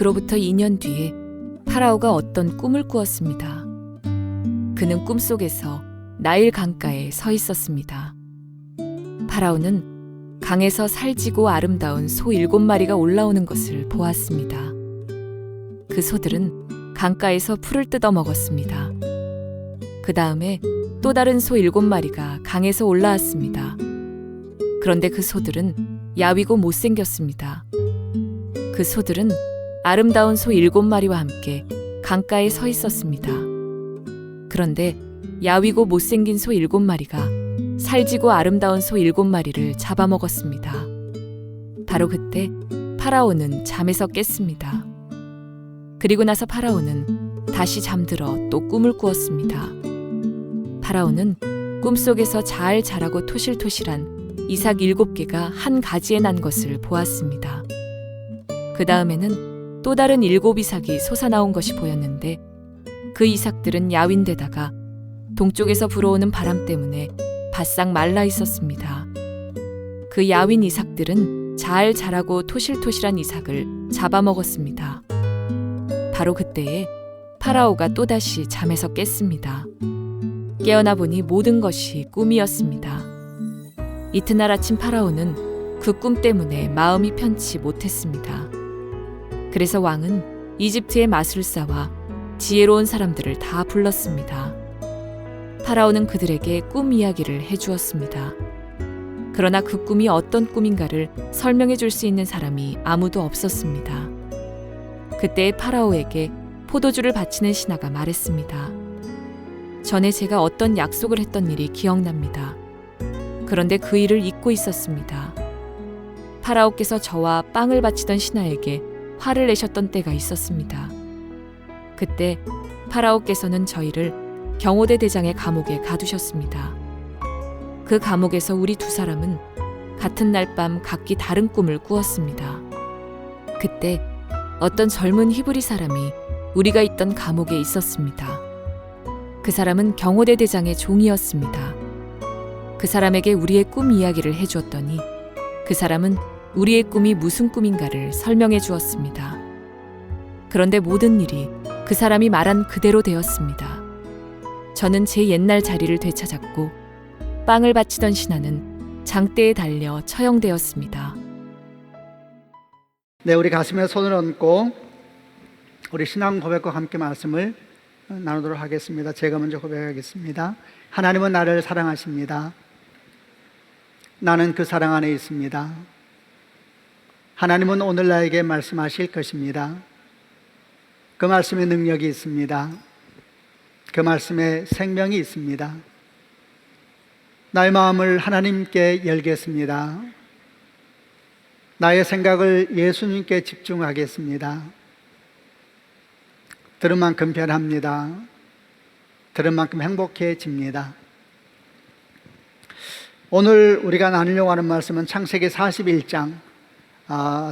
그로부터 2년 뒤에 파라오가 어떤 꿈을 꾸었습니다. 그는 꿈속에서 나일 강가에 서 있었습니다. 파라오는 강에서 살지고 아름다운 소 7마리가 올라오는 것을 보았습니다. 그 소들은 강가에서 풀을 뜯어 먹었습니다. 그 다음에 또 다른 소 7마리가 강에서 올라왔습니다. 그런데 그 소들은 야위고 못생겼습니다. 그 소들은 아름다운 소 7마리와 함께 강가에 서 있었습니다. 그런데 야위고 못생긴 소 7마리가 살지고 아름다운 소 7마리를 잡아먹었습니다. 바로 그때 파라오는 잠에서 깼습니다. 그리고 나서 파라오는 다시 잠들어 또 꿈을 꾸었습니다. 파라오는 꿈속에서 잘 자라고 토실토실한 이삭 7개가 한 가지에 난 것을 보았습니다. 그 다음에는 또 다른 7 이삭이 솟아나온 것이 보였는데 그 이삭들은 야윈데다가 동쪽에서 불어오는 바람 때문에 바싹 말라 있었습니다. 그 야윈 이삭들은 잘 자라고 토실토실한 이삭을 잡아먹었습니다. 바로 그때에 파라오가 또다시 잠에서 깼습니다. 깨어나 보니 모든 것이 꿈이었습니다. 이튿날 아침 파라오는 그 꿈 때문에 마음이 편치 못했습니다. 그래서 왕은 이집트의 마술사와 지혜로운 사람들을 다 불렀습니다. 파라오는 그들에게 꿈 이야기를 해주었습니다. 그러나 그 꿈이 어떤 꿈인가를 설명해 줄 수 있는 사람이 아무도 없었습니다. 그때 파라오에게 포도주를 바치는 신하가 말했습니다. 전에 제가 어떤 약속을 했던 일이 기억납니다. 그런데 그 일을 잊고 있었습니다. 파라오께서 저와 빵을 바치던 신하에게 화를 내셨던 때가 있었습니다. 그때 파라오께서는 저희를 경호대 대장의 감옥에 가두셨습니다. 그 감옥에서 우리 2사람은 같은 날 밤 각기 다른 꿈을 꾸었습니다. 그때 어떤 젊은 히브리 사람이 우리가 있던 감옥에 있었습니다. 그 사람은 경호대 대장의 종이었습니다. 그 사람에게 우리의 꿈 이야기를 해주었더니 그 사람은 우리의 꿈이 무슨 꿈인가를 설명해 주었습니다. 그런데 모든 일이 그 사람이 말한 그대로 되었습니다. 저는 제 옛날 자리를 되찾았고 빵을 바치던 신하는 장대에 달려 처형되었습니다. 네, 우리 가슴에 손을 얹고 우리 신앙 고백과 함께 말씀을 나누도록 하겠습니다. 제가 먼저 고백하겠습니다. 하나님은 나를 사랑하십니다. 나는 그 사랑 안에 있습니다. 하나님은 오늘 나에게 말씀하실 것입니다. 그 말씀에 능력이 있습니다. 그 말씀에 생명이 있습니다. 나의 마음을 하나님께 열겠습니다. 나의 생각을 예수님께 집중하겠습니다. 들은 만큼 변합니다. 들은 만큼 행복해집니다. 오늘 우리가 나누려고 하는 말씀은 창세기 41장,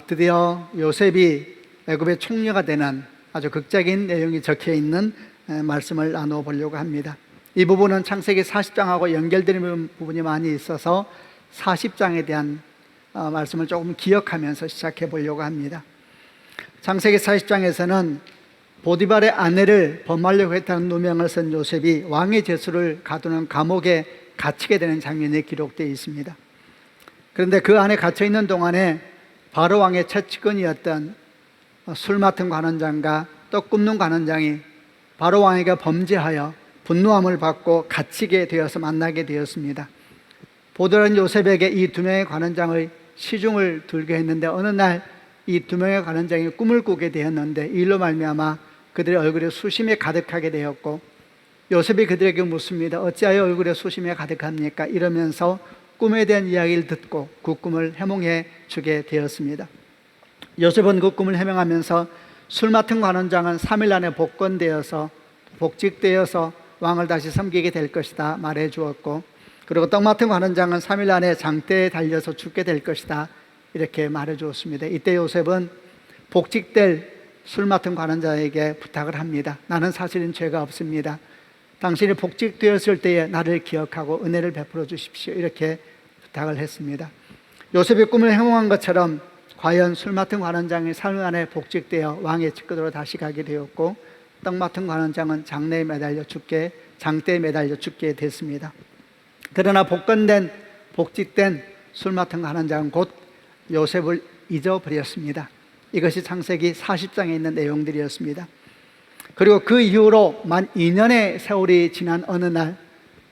드디어 요셉이 애굽의 총리가 되는 아주 극적인 내용이 적혀 있는 말씀을 나누어 보려고 합니다. 이 부분은 창세기 40장하고 연결되는 부분이 많이 있어서 40장에 대한 말씀을 조금 기억하면서 시작해 보려고 합니다. 창세기 40장에서는 보디발의 아내를 범하려고 했다는 누명을 쓴 요셉이 왕의 죄수를 가두는 감옥에 갇히게 되는 장면이 기록되어 있습니다. 그런데 그 안에 갇혀 있는 동안에 바로 왕의 최측근이었던 술 맡은 관원장과 떡 굽는 관원장이 바로 왕에게 범죄하여 분노함을 받고 갇히게 되어서 만나게 되었습니다. 보디발은 요셉에게 이 2명의 관원장의 시중을 들게 했는데 어느 날 이 2명의 관원장이 꿈을 꾸게 되었는데 이 일로 말미암아 그들의 얼굴에 수심이 가득하게 되었고 요셉이 그들에게 묻습니다. 어찌하여 얼굴에 수심이 가득합니까? 이러면서 꿈에 대한 이야기를 듣고 그 꿈을 해몽해 주게 되었습니다. 요셉은 그 꿈을 해명하면서 술 맡은 관원장은 3일 안에 복권되어서 복직되어서 왕을 다시 섬기게 될 것이다 말해 주었고, 그리고 떡 맡은 관원장은 3일 안에 장대에 달려서 죽게 될 것이다 이렇게 말해 주었습니다. 이때 요셉은 복직될 술 맡은 관원자에게 부탁을 합니다. 나는 사실은 죄가 없습니다. 당신이 복직되었을 때에 나를 기억하고 은혜를 베풀어 주십시오. 이렇게 부탁을 했습니다. 요셉이 꿈을 해몽한 것처럼 과연 술 맡은 관원장이 사흘 안에 복직되어 왕의 측근으로 다시 가게 되었고, 떡 맡은 관원장은 장대에 매달려 죽게 됐습니다. 그러나 복직된 술 맡은 관원장은 곧 요셉을 잊어버렸습니다. 이것이 창세기 40장에 있는 내용들이었습니다. 그리고 그 이후로 만 2년의 세월이 지난 어느 날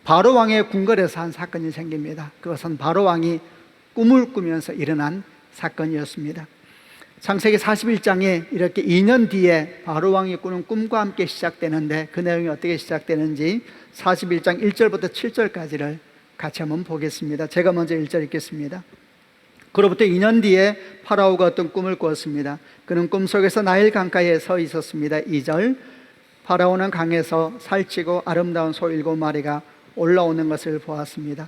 바로 왕의 궁궐에서 한 사건이 생깁니다. 그것은 바로 왕이 꿈을 꾸면서 일어난 사건이었습니다. 창세기 41장에 이렇게 2년 뒤에 바로 왕이 꾸는 꿈과 함께 시작되는데, 그 내용이 어떻게 시작되는지 41장 1절부터 7절까지를 같이 한번 보겠습니다. 제가 먼저 1절 읽겠습니다. 그로부터 2년 뒤에 파라오가 어떤 꿈을 꾸었습니다. 그는 꿈속에서 나일 강가에 서 있었습니다. 2절, 파라오는 강에서 살찌고 아름다운 소 7마리가 올라오는 것을 보았습니다.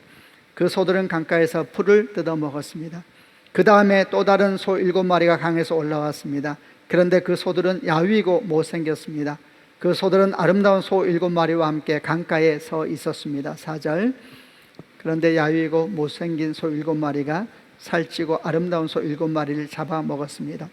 그 소들은 강가에서 풀을 뜯어 먹었습니다. 그 다음에 또 다른 소 7마리가 강에서 올라왔습니다. 그런데 그 소들은 야위고 못생겼습니다. 그 소들은 아름다운 소 7마리와 함께 강가에 서 있었습니다. 4절, 그런데 야위고 못생긴 소 7마리가 살찌고 아름다운 소 7마리를 잡아먹었습니다.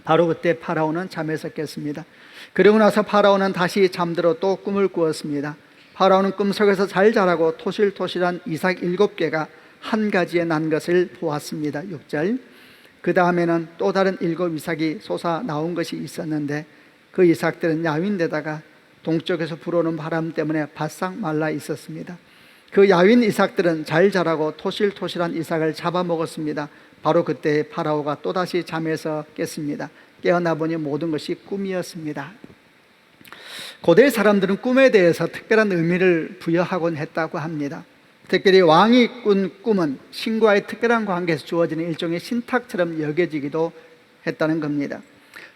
바로 그때 파라오는 잠에서 깼습니다. 그리고 나서 파라오는 다시 잠들어 또 꿈을 꾸었습니다. 파라오는 꿈속에서 잘 자라고 토실토실한 이삭 7개가 한 가지에 난 것을 보았습니다. 6절, 그 다음에는 또 다른 7 이삭이 솟아 나온 것이 있었는데 그 이삭들은 야윈데다가 동쪽에서 불어오는 바람 때문에 바싹 말라 있었습니다. 그 야윈 이삭들은 잘 자라고 토실토실한 이삭을 잡아먹었습니다. 바로 그때 파라오가 또다시 잠에서 깼습니다. 깨어나 보니 모든 것이 꿈이었습니다. 고대 사람들은 꿈에 대해서 특별한 의미를 부여하곤 했다고 합니다. 특별히 왕이 꾼 꿈은 신과의 특별한 관계에서 주어지는 일종의 신탁처럼 여겨지기도 했다는 겁니다.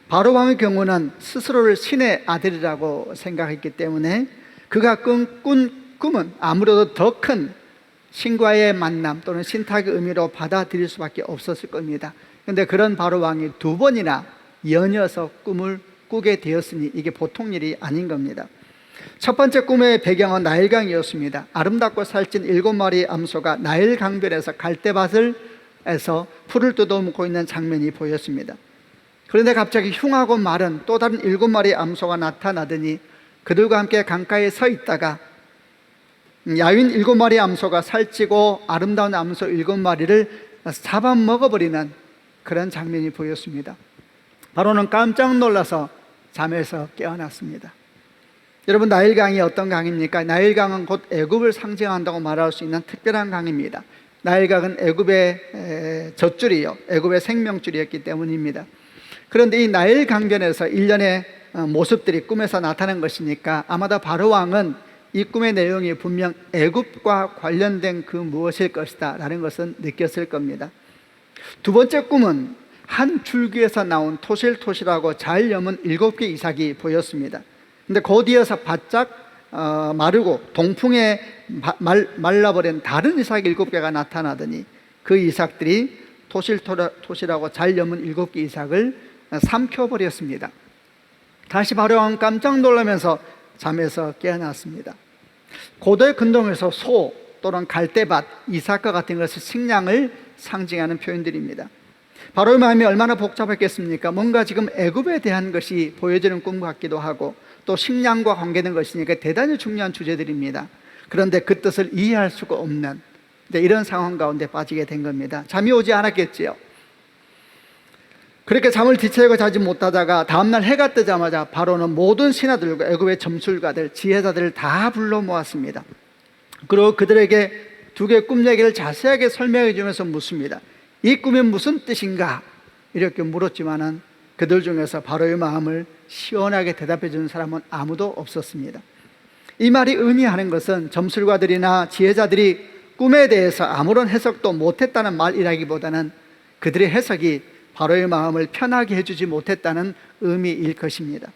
바로 왕의 경우는 스스로를 신의 아들이라고 생각했기 때문에 그가 꾼 꿈은 아무래도 더 큰 신과의 만남 또는 신탁의 의미로 받아들일 수밖에 없었을 겁니다. 그런데 그런 바로 왕이 2번이나 연이어서 꿈을 꾸게 되었으니 이게 보통 일이 아닌 겁니다. 첫 번째 꿈의 배경은 나일강이었습니다. 아름답고 살찐 7마리의 암소가 나일 강변에서 갈대밭에서 풀을 뜯어먹고 있는 장면이 보였습니다. 그런데 갑자기 흉하고 마른 또 다른 7마리의 암소가 나타나더니 그들과 함께 강가에 서 있다가 야윈 7마리의 암소가 살찌고 아름다운 암소 7마리를 잡아먹어버리는 그런 장면이 보였습니다. 바로는 깜짝 놀라서 잠에서 깨어났습니다. 여러분, 나일강이 어떤 강입니까? 나일강은 곧 애굽을 상징한다고 말할 수 있는 특별한 강입니다. 나일강은 애굽의 젖줄이요, 애굽의 생명줄이었기 때문입니다. 그런데 이 나일 강변에서 일련의 모습들이 꿈에서 나타난 것이니까 아마도 바로 왕은 이 꿈의 내용이 분명 애굽과 관련된 그 무엇일 것이다 라는 것은 느꼈을 겁니다. 두 번째 꿈은 한 줄기에서 나온 토실토실하고 잘 여문 7개 이삭이 보였습니다. 근데 곧 이어서 바짝 마르고 동풍에 말라버린 다른 이삭 7개가 나타나더니 그 이삭들이 토실토실하고 잘 여문 7개 이삭을 삼켜버렸습니다. 다시 바로 왕은 깜짝 놀라면서 잠에서 깨어났습니다. 고대 근동에서 소 또는 갈대밭, 이삭과 같은 것은 식량을 상징하는 표현들입니다. 바로의 마음이 얼마나 복잡했겠습니까? 뭔가 지금 애굽에 대한 것이 보여지는 꿈 같기도 하고 또 식량과 관계된 것이니까 대단히 중요한 주제들입니다. 그런데 그 뜻을 이해할 수가 없는 이런 상황 가운데 빠지게 된 겁니다. 잠이 오지 않았겠지요. 그렇게 잠을 뒤채고 자지 못하다가 다음날 해가 뜨자마자 바로는 모든 신하들과 애굽의 점술가들, 지혜자들을 다 불러 모았습니다. 그리고 그들에게 2개의 꿈 얘기를 자세하게 설명해 주면서 묻습니다. 이 꿈이 무슨 뜻인가? 이렇게 물었지만은 그들 중에서 바로의 마음을 시원하게 대답해 주는 사람은 아무도 없었습니다. 이 말이 의미하는 것은 점술가들이나 지혜자들이 꿈에 대해서 아무런 해석도 못했다는 말이라기보다는 그들의 해석이 바로의 마음을 편하게 해주지 못했다는 의미일 것입니다.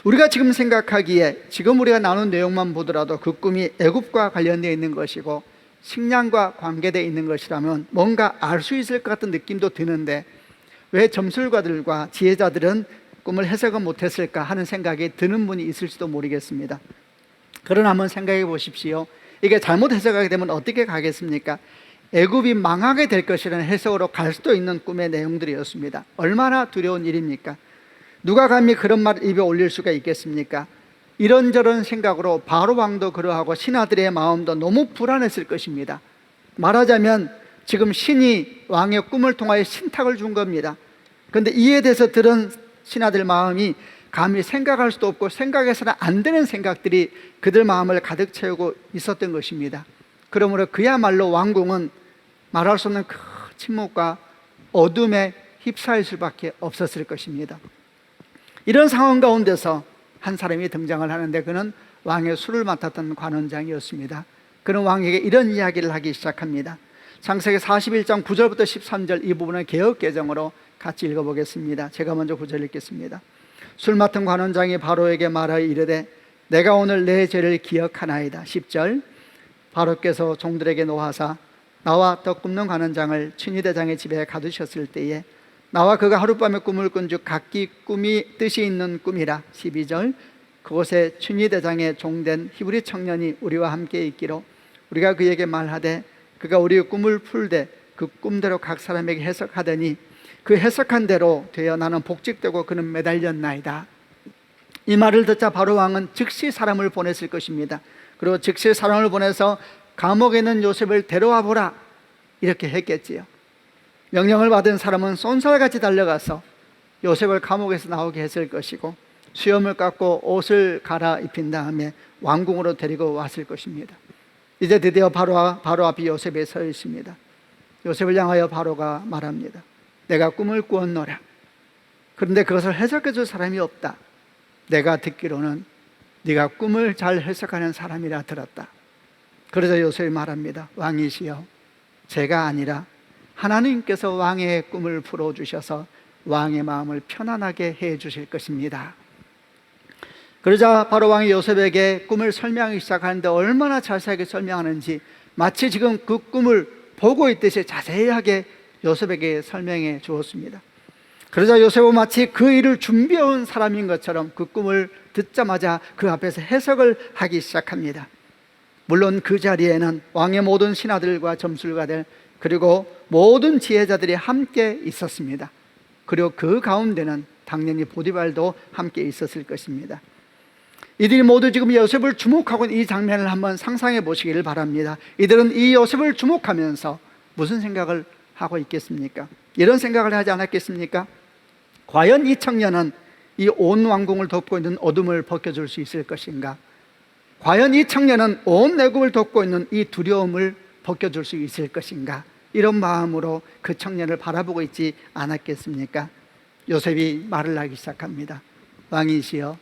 우리가 지금 생각하기에 지금 우리가 나눈 내용만 보더라도 그 꿈이 애굽과 관련되어 있는 것이고 식량과 관계되어 있는 것이라면 뭔가 알 수 있을 것 같은 느낌도 드는데 왜 점술가들과 지혜자들은 꿈을 해석을 못했을까 하는 생각이 드는 분이 있을지도 모르겠습니다. 그러나 한번 생각해 보십시오. 이게 잘못 해석하게 되면 어떻게 가겠습니까? 애굽이 망하게 될 것이라는 해석으로 갈 수도 있는 꿈의 내용들이었습니다. 얼마나 두려운 일입니까? 누가 감히 그런 말 입에 올릴 수가 있겠습니까? 이런저런 생각으로 바로 왕도 그러하고 신하들의 마음도 너무 불안했을 것입니다. 말하자면 지금 신이 왕의 꿈을 통하여 신탁을 준 겁니다. 그런데 이에 대해서 들은 신하들 마음이 감히 생각할 수도 없고 생각해서는 안 되는 생각들이 그들 마음을 가득 채우고 있었던 것입니다. 그러므로 그야말로 왕궁은 말할 수 없는 큰 침묵과 어둠에 휩싸일 수밖에 없었을 것입니다. 이런 상황 가운데서 한 사람이 등장을 하는데 그는 왕의 술을 맡았던 관원장이었습니다. 그는 왕에게 이런 이야기를 하기 시작합니다. 창세기 41장 9절부터 13절 이 부분은 개역개정으로 같이 읽어보겠습니다. 제가 먼저 9절 읽겠습니다. 술 맡은 관원장이 바로에게 말하여 이르되 내가 오늘 내 죄를 기억하나이다. 10절 바로께서 종들에게 노하사 나와 떡 굽는 관원장을 춘희대장의 집에 가두셨을 때에 나와 그가 하룻밤에 꿈을 꾼즉 각기 꿈이 뜻이 있는 꿈이라. 12절 그곳에 춘희대장의 종된 히브리 청년이 우리와 함께 있기로 우리가 그에게 말하되 그가 우리의 꿈을 풀되 그 꿈대로 각 사람에게 해석하더니 그 해석한 대로 되어 나는 복직되고 그는 매달렸나이다. 이 말을 듣자 바로 왕은 즉시 사람을 보냈을 것입니다. 그리고 즉시 사람을 보내서 감옥에 있는 요셉을 데려와 보라 이렇게 했겠지요. 명령을 받은 사람은 쏜살같이 달려가서 요셉을 감옥에서 나오게 했을 것이고 수염을 깎고 옷을 갈아입힌 다음에 왕궁으로 데리고 왔을 것입니다. 이제 드디어 바로 앞이 요셉에 서 있습니다. 요셉을 향하여 바로가 말합니다. 내가 꿈을 꾸었노라. 그런데 그것을 해석해 줄 사람이 없다. 내가 듣기로는 네가 꿈을 잘 해석하는 사람이라 들었다. 그러자 요셉이 말합니다. 왕이시여, 제가 아니라 하나님께서 왕의 꿈을 풀어주셔서 왕의 마음을 편안하게 해 주실 것입니다. 그러자 바로 왕이 요셉에게 꿈을 설명하기 시작하는데 얼마나 자세하게 설명하는지 마치 지금 그 꿈을 보고 있듯이 자세하게 요셉에게 설명해 주었습니다. 그러자 요셉은 마치 그 일을 준비해온 사람인 것처럼 그 꿈을 듣자마자 그 앞에서 해석을 하기 시작합니다. 물론 그 자리에는 왕의 모든 신하들과 점술가들 그리고 모든 지혜자들이 함께 있었습니다. 그리고 그 가운데는 당연히 보디발도 함께 있었을 것입니다. 이들이 모두 지금 요셉을 주목하고 있는 이 장면을 한번 상상해 보시기를 바랍니다. 이들은 이 요셉을 주목하면서 무슨 생각을 하고 있겠습니까? 이런 생각을 하지 않았겠습니까? 과연 이 청년은 이 온 왕궁을 덮고 있는 어둠을 벗겨줄 수 있을 것인가? 과연 이 청년은 온 애국을 덮고 있는 이 두려움을 벗겨줄 수 있을 것인가? 이런 마음으로 그 청년을 바라보고 있지 않았겠습니까? 요셉이 말을 하기 시작합니다. 왕이시여,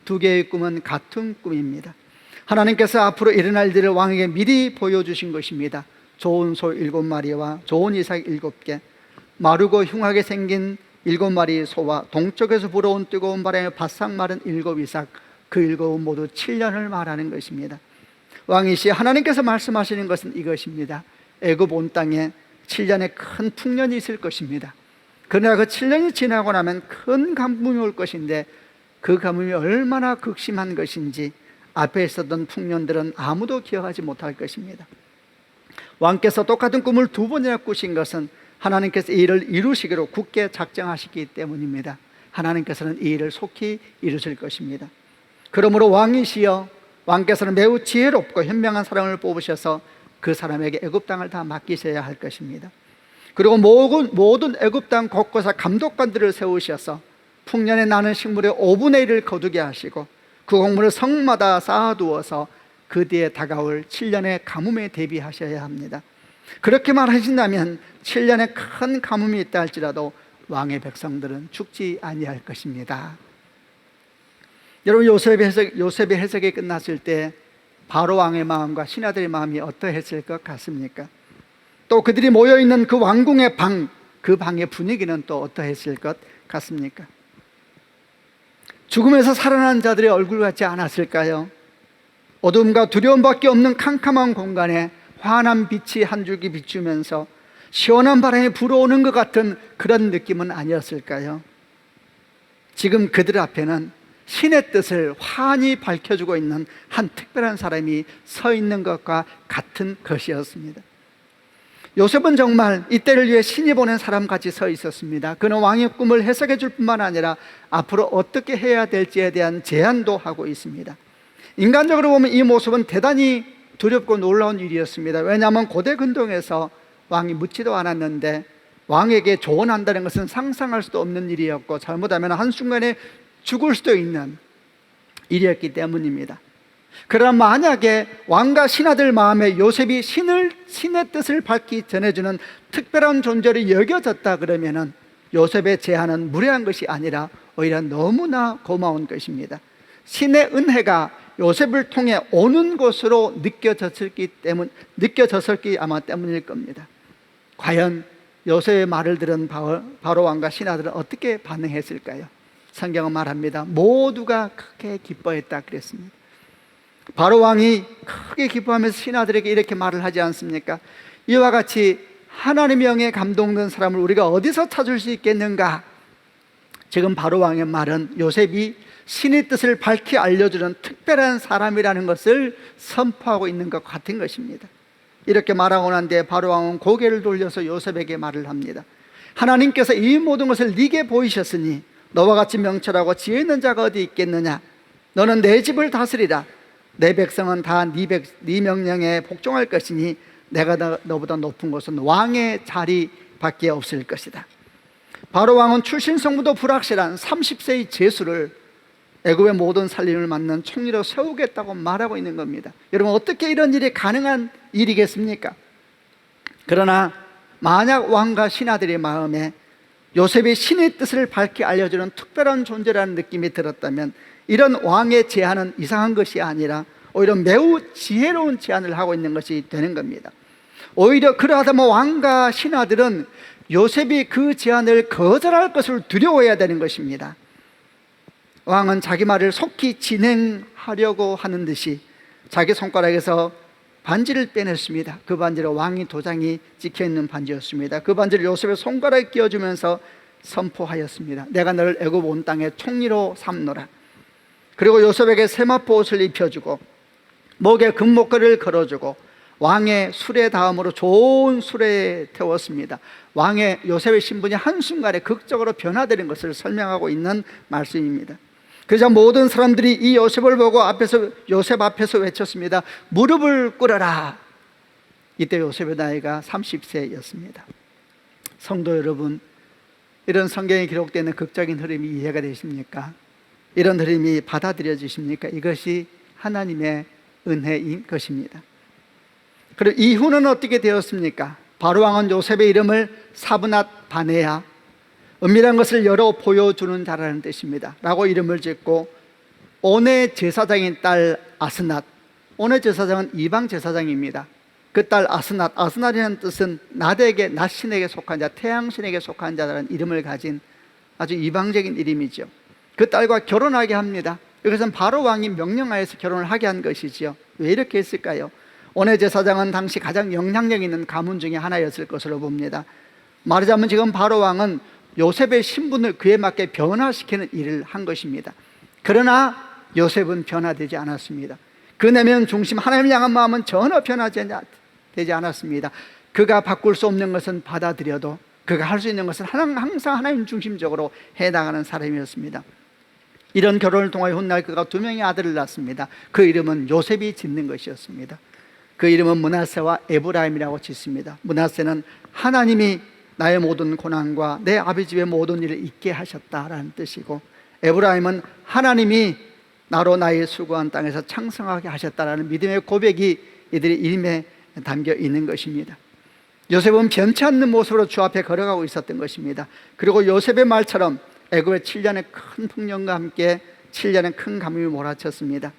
두 개의 꿈은 같은 꿈입니다. 하나님께서 앞으로 일어날 일을 왕에게 미리 보여주신 것입니다. 좋은 소 7마리와 좋은 이삭 7개, 마르고 흉하게 생긴 7마리 소와 동쪽에서 불어온 뜨거운 바람에 바싹 마른 7 이삭, 그 7은 모두 7년을 말하는 것입니다. 왕이시여, 하나님께서 말씀하시는 것은 이것입니다. 애굽 온 땅에 7년의 큰 풍년이 있을 것입니다. 그러나 그 7년이 지나고 나면 큰 가뭄이 올 것인데 그 가뭄이 얼마나 극심한 것인지 앞에 있었던 풍년들은 아무도 기억하지 못할 것입니다. 왕께서 똑같은 꿈을 2번이나 꾸신 것은 하나님께서 이 일을 이루시기로 굳게 작정하시기 때문입니다. 하나님께서는 이 일을 속히 이루실 것입니다. 그러므로 왕이시여, 왕께서는 매우 지혜롭고 현명한 사람을 뽑으셔서 그 사람에게 애굽 땅을 다 맡기셔야 할 것입니다. 그리고 모든 애굽 땅 곳곳에 감독관들을 세우셔서 풍년에 나는 식물의 5분의 1을 거두게 하시고 그 곡물을 성마다 쌓아두어서 그 뒤에 다가올 7년의 가뭄에 대비하셔야 합니다. 그렇게 말하신다면 7년의 큰 가뭄이 있다 할지라도 왕의 백성들은 죽지 아니할 것입니다. 여러분, 요셉의 해석이 끝났을 때 바로 왕의 마음과 신하들의 마음이 어떠했을 것 같습니까? 또 그들이 모여있는 그 왕궁의 방, 그 방의 분위기는 또 어떠했을 것 같습니까? 죽음에서 살아난 자들의 얼굴 같지 않았을까요? 어둠과 두려움밖에 없는 캄캄한 공간에 환한 빛이 한 줄기 비추면서 시원한 바람이 불어오는 것 같은 그런 느낌은 아니었을까요? 지금 그들 앞에는 신의 뜻을 환히 밝혀주고 있는 한 특별한 사람이 서 있는 것과 같은 것이었습니다. 요셉은 정말 이때를 위해 신이 보낸 사람같이 서 있었습니다. 그는 왕의 꿈을 해석해 줄 뿐만 아니라 앞으로 어떻게 해야 될지에 대한 제안도 하고 있습니다. 인간적으로 보면 이 모습은 대단히 두렵고 놀라운 일이었습니다. 왜냐하면 고대 근동에서 왕이 묻지도 않았는데 왕에게 조언한다는 것은 상상할 수도 없는 일이었고, 잘못하면 한순간에 죽을 수도 있는 일이었기 때문입니다. 그러나 만약에 왕과 신하들 마음에 요셉이 신의 뜻을 밝히 전해주는 특별한 존재로 여겨졌다 그러면은 요셉의 제안은 무례한 것이 아니라 오히려 너무나 고마운 것입니다. 신의 은혜가 요셉을 통해 오는 것으로 느껴졌을기 아마 때문일 겁니다. 과연 요셉의 말을 들은 바로 왕과 신하들은 어떻게 반응했을까요? 성경은 말합니다. 모두가 크게 기뻐했다 그랬습니다. 바로 왕이 크게 기뻐하면서 신하들에게 이렇게 말을 하지 않습니까? 이와 같이 하나님의 영에 감동된 사람을 우리가 어디서 찾을 수 있겠는가? 지금 바로 왕의 말은 요셉이 신의 뜻을 밝히 알려주는 특별한 사람이라는 것을 선포하고 있는 것 같은 것입니다. 이렇게 말하고 난 뒤에 바로 왕은 고개를 돌려서 요셉에게 말을 합니다. 하나님께서 이 모든 것을 네게 보이셨으니 너와 같이 명철하고 지혜 있는 자가 어디 있겠느냐? 너는 내 집을 다스리라. 내 백성은 다 네 명령에 복종할 것이니 내가 너보다 높은 곳은 왕의 자리밖에 없을 것이다. 바로 왕은 출신성부도 불확실한 30세의 제수를 애굽의 모든 살림을 맡는 총리로 세우겠다고 말하고 있는 겁니다. 여러분, 어떻게 이런 일이 가능한 일이겠습니까? 그러나 만약 왕과 신하들의 마음에 요셉이 신의 뜻을 밝히 알려주는 특별한 존재라는 느낌이 들었다면 이런 왕의 제안은 이상한 것이 아니라 오히려 매우 지혜로운 제안을 하고 있는 것이 되는 겁니다. 오히려 그러하다면 왕과 신하들은 요셉이 그 제안을 거절할 것을 두려워해야 되는 것입니다. 왕은 자기 말을 속히 진행하려고 하는 듯이 자기 손가락에서 반지를 빼냈습니다. 그 반지는 왕의 도장이 찍혀있는 반지였습니다. 그 반지를 요셉의 손가락에 끼워주면서 선포하였습니다. 내가 너를 애굽 온 땅의 총리로 삼노라. 그리고 요셉에게 세마포 옷을 입혀주고 목에 금목걸이를 걸어주고 왕의 수레 다음으로 좋은 수레에 태웠습니다. 왕의 요셉의 신분이 한순간에 극적으로 변화되는 것을 설명하고 있는 말씀입니다. 그래서 모든 사람들이 이 요셉을 보고 요셉 앞에서 외쳤습니다. 무릎을 꿇어라. 이때 요셉의 나이가 30세였습니다. 성도 여러분, 이런 성경에 기록되는 극적인 흐름이 이해가 되십니까? 이런 흐름이 받아들여지십니까? 이것이 하나님의 은혜인 것입니다. 그리고 이후는 어떻게 되었습니까? 바로 왕은 요셉의 이름을 사브낫 바네아, 은밀한 것을 열어 보여주는 자라는 뜻입니다 라고 이름을 짓고 온의 제사장인 딸 아스낫, 온의 제사장은 이방 제사장입니다. 그 딸 아스낫이라는 뜻은 낮 신에게 속한 자, 태양신에게 속한 자라는 이름을 가진 아주 이방적인 이름이죠. 그 딸과 결혼하게 합니다. 이것은 바로 왕이 명령하여서 결혼을 하게 한 것이지요. 왜 이렇게 했을까요? 온의 제사장은 당시 가장 영향력 있는 가문 중에 하나였을 것으로 봅니다. 말하자면 지금 바로 왕은 요셉의 신분을 그에 맞게 변화시키는 일을 한 것입니다. 그러나 요셉은 변화되지 않았습니다. 그 내면 중심 하나님을 향한 마음은 전혀 변화되지 않았습니다. 그가 바꿀 수 없는 것은 받아들여도 그가 할 수 있는 것은 항상 하나님 중심적으로 해나가는 사람이었습니다. 이런 결혼을 통하여 훗날 그가 2명의 아들을 낳습니다. 그 이름은 요셉이 짓는 것이었습니다. 그 이름은 므낫세와 에브라임이라고 짓습니다. 므낫세는 하나님이 나의 모든 고난과 내 아버지 집의 모든 일을 잊게 하셨다라는 뜻이고, 에브라임은 하나님이 나로 나의 수고한 땅에서 창성하게 하셨다라는 믿음의 고백이 이들의 이름에 담겨 있는 것입니다. 요셉은 변치 않는 모습으로 주 앞에 걸어가고 있었던 것입니다. 그리고 요셉의 말처럼 애굽의 7년의 큰 풍년과 함께 7년의 큰 가뭄이 몰아쳤습니다.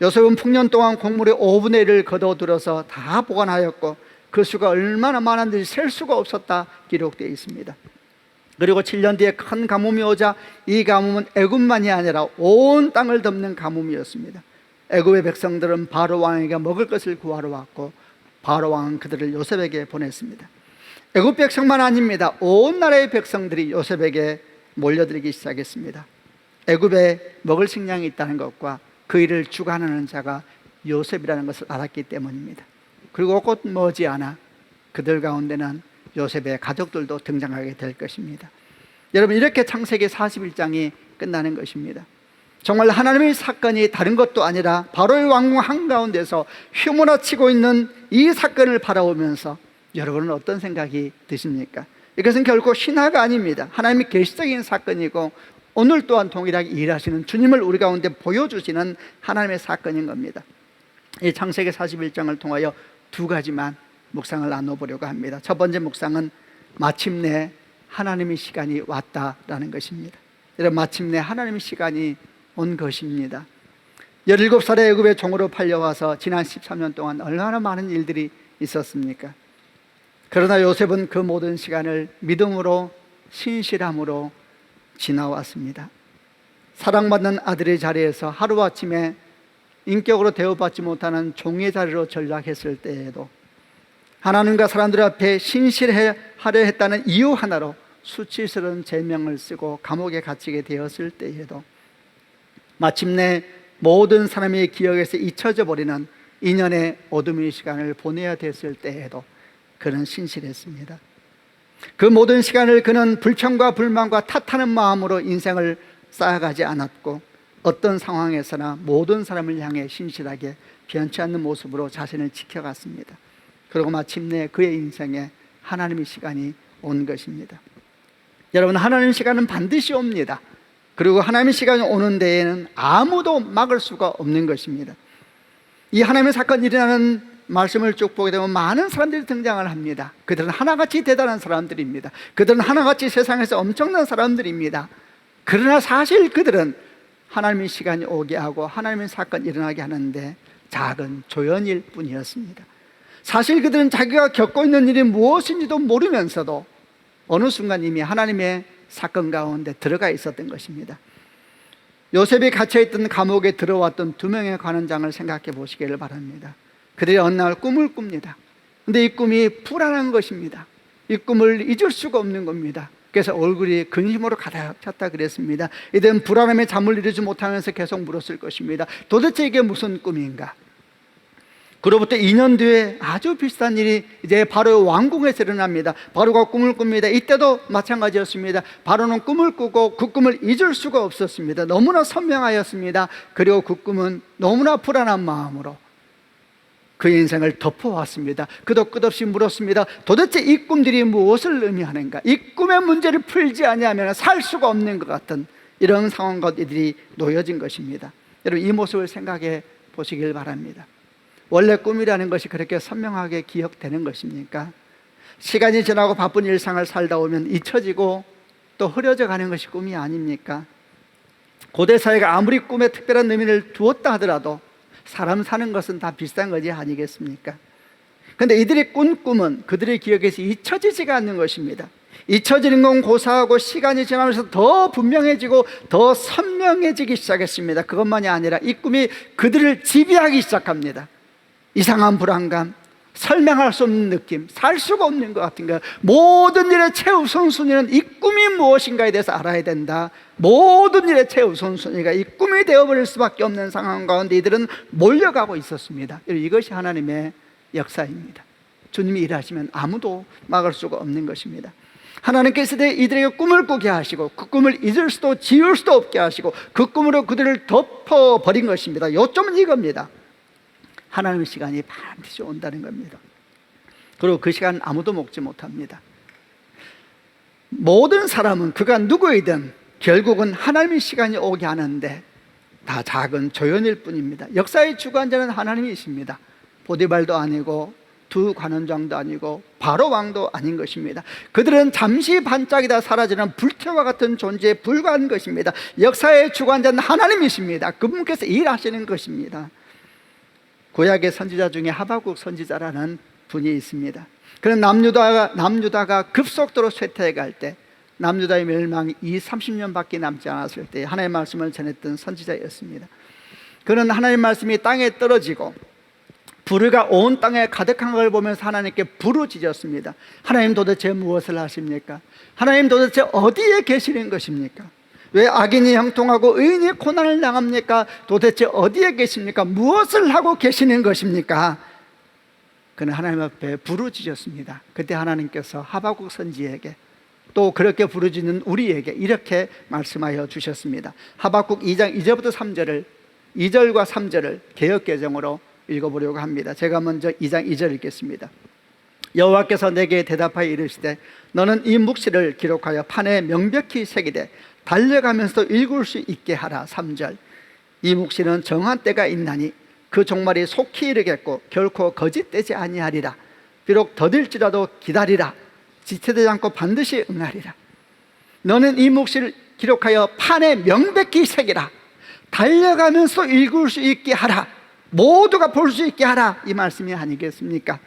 요셉은 풍년 동안 곡물의 5분의 1을 거둬들어서 다 보관하였고 그 수가 얼마나 많았는지 셀 수가 없었다 기록되어 있습니다. 그리고 7년 뒤에 큰 가뭄이 오자 이 가뭄은 애굽만이 아니라 온 땅을 덮는 가뭄이었습니다. 애굽의 백성들은 바로 왕에게 먹을 것을 구하러 왔고 바로 왕은 그들을 요셉에게 보냈습니다. 애굽 백성만 아닙니다. 온 나라의 백성들이 요셉에게 몰려들기 시작했습니다. 애굽에 먹을 식량이 있다는 것과 그 일을 주관하는 자가 요셉이라는 것을 알았기 때문입니다. 그리고 곧 머지않아 그들 가운데는 요셉의 가족들도 등장하게 될 것입니다. 여러분, 이렇게 창세기 41장이 끝나는 것입니다. 정말 하나님의 사건이 다른 것도 아니라 바로의 왕궁 한가운데서 휘몰아치고 있는 이 사건을 바라보면서 여러분은 어떤 생각이 드십니까? 이것은 결코 신화가 아닙니다. 하나님의 계시적인 사건이고 오늘 또한 동일하게 일하시는 주님을 우리 가운데 보여주시는 하나님의 사건인 겁니다. 이 창세기 41장을 통하여 두 가지만 묵상을 나눠보려고 합니다. 첫 번째 묵상은 마침내 하나님의 시간이 왔다라는 것입니다. 여러분, 마침내 하나님의 시간이 온 것입니다. 17살의 애굽의 종으로 팔려와서 지난 13년 동안 얼마나 많은 일들이 있었습니까? 그러나 요셉은 그 모든 시간을 믿음으로 신실함으로 지나왔습니다. 사랑받는 아들의 자리에서 하루아침에 인격으로 대우받지 못하는 종의 자리로 전락했을 때에도 하나님과 사람들 앞에 신실하려 했다는 이유 하나로 수치스러운 죄명을 쓰고 감옥에 갇히게 되었을 때에도 마침내 모든 사람의 기억에서 잊혀져 버리는 2년의 어둠의 시간을 보내야 됐을 때에도 그는 신실했습니다. 그 모든 시간을 그는 불평과 불만과 탓하는 마음으로 인생을 쌓아가지 않았고 어떤 상황에서나 모든 사람을 향해 신실하게 변치 않는 모습으로 자신을 지켜갔습니다. 그리고 마침내 그의 인생에 하나님의 시간이 온 것입니다. 여러분, 하나님의 시간은 반드시 옵니다. 그리고 하나님의 시간이 오는 데에는 아무도 막을 수가 없는 것입니다. 이 하나님의 사건이 일어나는 말씀을 쭉 보게 되면 많은 사람들이 등장을 합니다. 그들은 하나같이 대단한 사람들입니다. 그들은 하나같이 세상에서 엄청난 사람들입니다. 그러나 사실 그들은 하나님의 시간이 오게 하고 하나님의 사건이 일어나게 하는데 작은 조연일 뿐이었습니다. 사실 그들은 자기가 겪고 있는 일이 무엇인지도 모르면서도 어느 순간 이미 하나님의 사건 가운데 들어가 있었던 것입니다. 요셉이 갇혀있던 감옥에 들어왔던 두 명의 관원장을 생각해 보시기를 바랍니다. 그들이 어느 날 꿈을 꿉니다. 근데 이 꿈이 불안한 것입니다. 이 꿈을 잊을 수가 없는 겁니다. 그래서 얼굴이 근심으로 가득 찼다 그랬습니다. 이들은 불안함에 잠을 이루지 못하면서 계속 물었을 것입니다. 도대체 이게 무슨 꿈인가? 그로부터 2년 뒤에 아주 비슷한 일이 이제 바로 왕궁에서 일어납니다. 바로가 꿈을 꿉니다. 이때도 마찬가지였습니다. 바로는 꿈을 꾸고 그 꿈을 잊을 수가 없었습니다. 너무나 선명하였습니다. 그리고 그 꿈은 너무나 불안한 마음으로 그의 인생을 덮어왔습니다. 그도 끝없이 물었습니다. 도대체 이 꿈들이 무엇을 의미하는가? 이 꿈의 문제를 풀지 아니하면 살 수가 없는 것 같은 이런 상황과 이들이 놓여진 것입니다. 여러분, 이 모습을 생각해 보시길 바랍니다. 원래 꿈이라는 것이 그렇게 선명하게 기억되는 것입니까? 시간이 지나고 바쁜 일상을 살다 오면 잊혀지고 또 흐려져 가는 것이 꿈이 아닙니까? 고대 사회가 아무리 꿈에 특별한 의미를 두었다 하더라도 사람 사는 것은 다 비슷한 것이 아니겠습니까? 그런데 이들이 꾼 꿈은 그들의 기억에서 잊혀지지가 않는 것입니다. 잊혀지는 건 고사하고 시간이 지나면서 더 분명해지고 더 선명해지기 시작했습니다. 그것만이 아니라 이 꿈이 그들을 지배하기 시작합니다. 이상한 불안감, 설명할 수 없는 느낌, 살 수가 없는 것 같은 거. 모든 일의 최우선순위는 이 꿈이 무엇인가에 대해서 알아야 된다. 모든 일의 최우선순위가 이 꿈이 되어버릴 수밖에 없는 상황 가운데 이들은 몰려가고 있었습니다. 이것이 하나님의 역사입니다. 주님이 일하시면 아무도 막을 수가 없는 것입니다. 하나님께서 이들에게 꿈을 꾸게 하시고 그 꿈을 잊을 수도 지울 수도 없게 하시고 그 꿈으로 그들을 덮어버린 것입니다. 요점은 이겁니다. 하나님의 시간이 반드시 온다는 겁니다. 그리고 그 시간 아무도 먹지 못합니다. 모든 사람은 그가 누구이든 결국은 하나님의 시간이 오게 하는데 다 작은 조연일 뿐입니다. 역사의 주관자는 하나님이십니다. 보디발도 아니고 두 관원장도 아니고 바로 왕도 아닌 것입니다. 그들은 잠시 반짝이다 사라지는 불태와 같은 존재에 불과한 것입니다. 역사의 주관자는 하나님이십니다. 그분께서 일하시는 것입니다. 구약의 선지자 중에 하박국 선지자라는 분이 있습니다. 그는 남유다가 급속도로 쇠퇴해 갈 때, 남유다의 멸망이 30년밖에 남지 않았을 때 하나님의 말씀을 전했던 선지자였습니다. 그는 하나님의 말씀이 땅에 떨어지고 불의가 온 땅에 가득한 걸 보면서 하나님께 부르짖었습니다. 하나님 도대체 무엇을 하십니까? 하나님 도대체 어디에 계시는 것입니까? 왜 악인이 형통하고 의인이 고난을 당합니까? 도대체 어디에 계십니까? 무엇을 하고 계시는 것입니까? 그는 하나님 앞에 부르짖었습니다. 그때 하나님께서 하박국 선지에게 또 그렇게 부르짖는 우리에게 이렇게 말씀하여 주셨습니다. 하박국 2장 2절부터 3절을 2절과 3절을 개역개정으로 읽어보려고 합니다. 제가 먼저 2장 2절 읽겠습니다. 여호와께서 내게 대답하여 이르시되 너는 이 묵시를 기록하여 판에 명백히 새기되 달려가면서 읽을 수 있게 하라. 3절 이 묵시는 정한 때가 있나니 그 종말이 속히 이르겠고 결코 거짓되지 아니하리라. 비록 더딜지라도 기다리라. 지체되지 않고 반드시 응하리라. 너는 이 묵시를 기록하여 판에 명백히 새기라. 달려가면서 읽을 수 있게 하라. 모두가 볼 수 있게 하라. 이 말씀이 아니겠습니까?